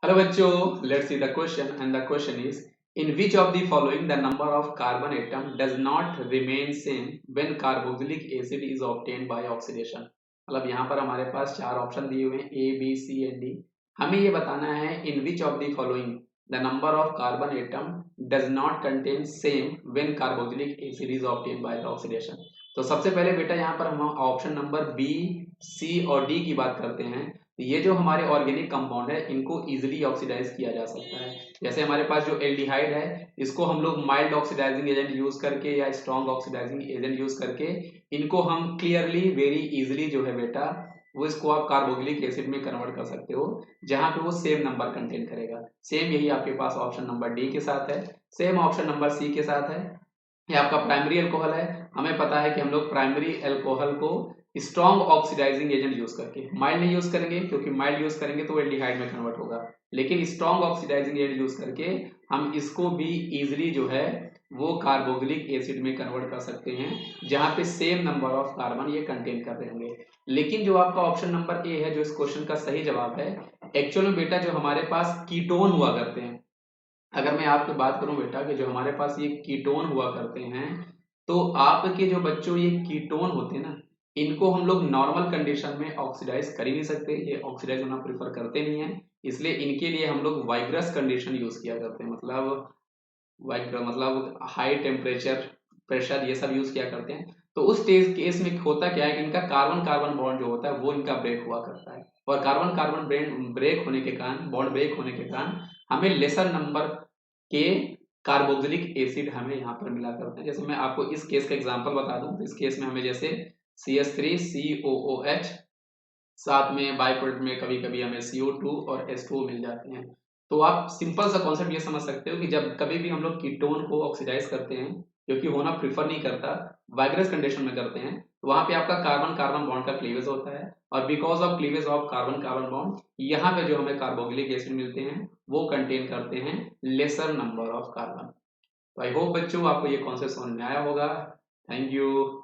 Hello bachcho, let's see the question and the question is in which of the following the number of carbon atom does not remain same when carboxylic acid is obtained by oxidation। मतलब यहाँ पर हमारे पास चार option दिए हुए हैं A B C and D. हमें ये बताना है in which of the following the number of carbon atom does not contain same when carboxylic acid is obtained by the oxidation. तो सबसे पहले बेटा यहाँ पर हम ऑप्शन नंबर बी सी और डी की बात करते हैं। ये जो हमारे ऑर्गेनिक कंपाउंड है इनको इजीली ऑक्सीडाइज किया जा सकता है। जैसे हमारे पास जो एल्डिहाइड है इसको हम लोग माइल्ड ऑक्सीडाइजिंग एजेंट यूज करके या स्ट्रॉन्ग ऑक्सीडाइजिंग एजेंट यूज करके इनको हम क्लियरली वेरी इजीली जो है बेटा वो इसको आप कार्बोक्सिलिक एसिड में कन्वर्ट कर सकते हो जहां पे वो सेम नंबर कंटेन करेगा। सेम यही आपके पास ऑप्शन नंबर डी के साथ है, सेम ऑप्शन नंबर सी के साथ है। ये आपका प्राइमरी अल्कोहल है। हमें पता है कि हम लोग प्राइमरी अल्कोहल को स्ट्रॉन्ग ऑक्सीडाइजिंग एजेंट यूज करके, माइल्ड नहीं यूज करेंगे क्योंकि माइल्ड यूज करेंगे तो एल्डिहाइड में कन्वर्ट होगा, लेकिन स्ट्रॉन्ग ऑक्सीडाइजिंग एजेंट यूज करके हम इसको भी इजीली जो है वो कार्बोक्सिलिक एसिड में कन्वर्ट कर सकते हैं जहां पे सेम नंबर ऑफ कार्बन ये कंटेन कर रहे होंगे। लेकिन जो आपका ऑप्शन नंबर ए है जो इस क्वेश्चन का सही जवाब है, एक्चुअल में बेटा जो हमारे पास कीटोन हुआ करते हैं, अगर मैं आपकी बात करूं बेटा कि जो हमारे पास ये कीटोन हुआ करते हैं तो आपके जो बच्चों ये कीटोन होते हैं ना इनको हम लोग नॉर्मल कंडीशन में ऑक्सीडाइज कर ही नहीं सकते, ये ऑक्सीडाइज होना प्रेफर करते नहीं है। इसलिए इनके लिए हम लोग वाइब्रस कंडीशन यूज किया करते हैं, मतलब वाइब्रा मतलब हाई टेम्परेचर प्रेशर ये सब यूज किया करते हैं। तो उस केस में होता क्या है कि इनका कार्बन कार्बन बॉन्ड जो होता है वो इनका ब्रेक हुआ करता है और कार्बन कार्बन ब्रेक होने के कारण, बॉन्ड ब्रेक होने के कारण हमें लेसर नंबर के कार्बोक्सिलिक एसिड हमें यहाँ पर मिला करते हैं। जैसे मैं आपको इस केस का एग्जांपल बता दूं तो इस केस में हमें जैसे CH3COOH, साथ में बाई प्रोडक्ट में कभी कभी हमें CO2 और H2O मिल जाते हैं। तो आप सिंपल सा कॉन्सेप्ट ये समझ सकते हो कि जब कभी भी हम लोग कीटोन को ऑक्सीडाइज करते हैं, जो कि होना प्रिफर नहीं करता, वाइब्रस कंडीशन में करते हैं, तो वहां पे आपका कार्बन कार्बन बॉन्ड का क्लीवेज होता है और because of cleavage of carbon carbon bond यहाँ पे जो हमें कार्बोक्सिलिक एसिड मिलते हैं वो कंटेन करते हैं लेसर नंबर ऑफ कार्बन। तो आई होप बच्चों आपको ये कॉन्सेप्ट समझ में आया होगा। Thank you.